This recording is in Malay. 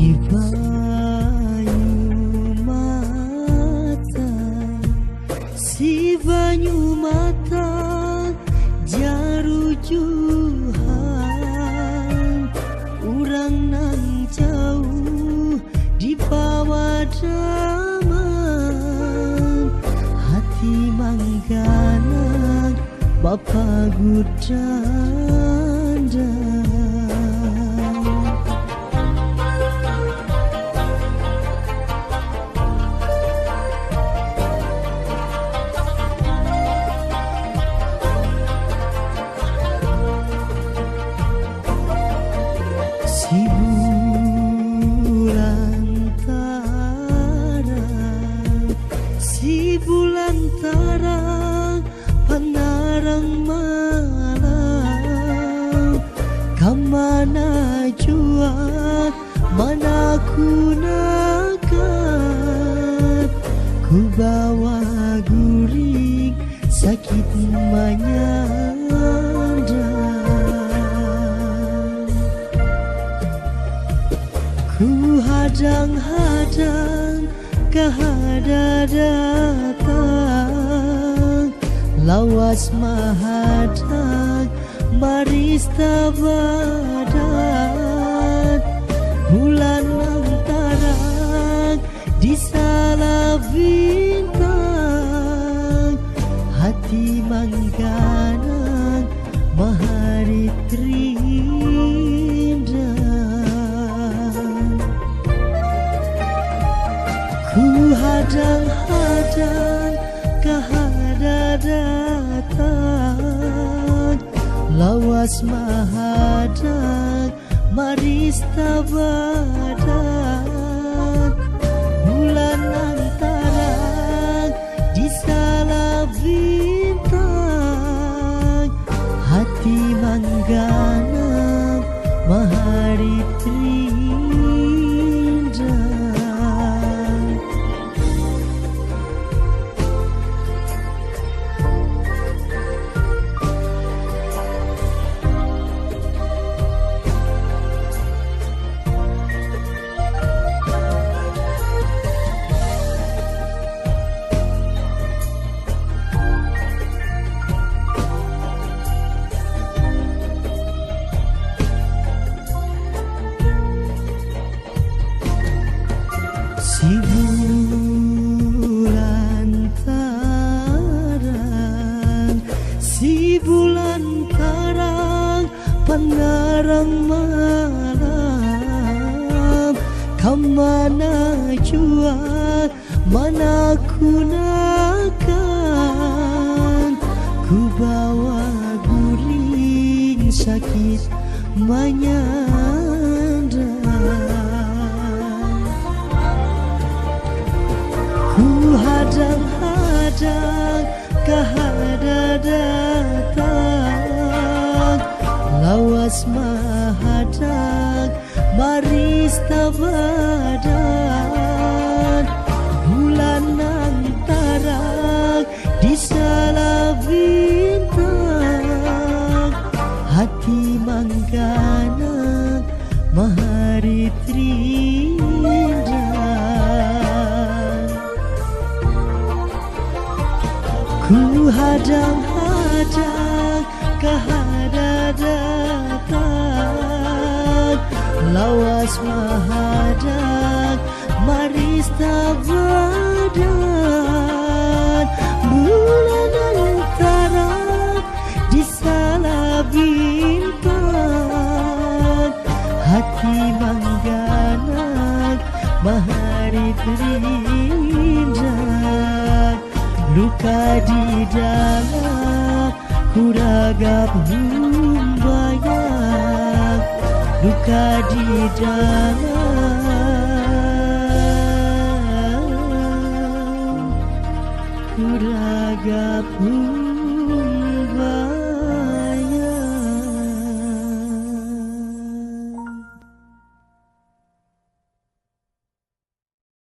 di banyu mata, si banyu mata jarujuhan urang nang jauh di bawah daman hati mangganan Bapa Gudanda. Si bulan terang penarang malam, kemana jua mana ku nakal, ku bawa guring sakit menyandang, ku hadang-hadang kahada datang, lawas mahadang baris tabadan, bulan antarang di salah bintang, hati mangganan mahari rindang, ku hadang-hadang kahada datang, lawas mahadang maris tabadan, bulan antarang di salah bintang, hati mangganan mahari rindang. Si bulan terang penarang malam, kemana jua mana ku nakal, ku bawa guring sakit menyandang, ku hadang-hadang kahada datang, lawas mahadang baris tabadan, bulan antarang di salah bintang, hati mangganan mahari rindang, ku hadang-hadang kahada datang, lawas mahadang maris tabadan, bulan antarang di salah bintang, hati mangganan mahari rindang, luka di dalam ku ragap humbayang, luka di dalam ku ragap humbayang.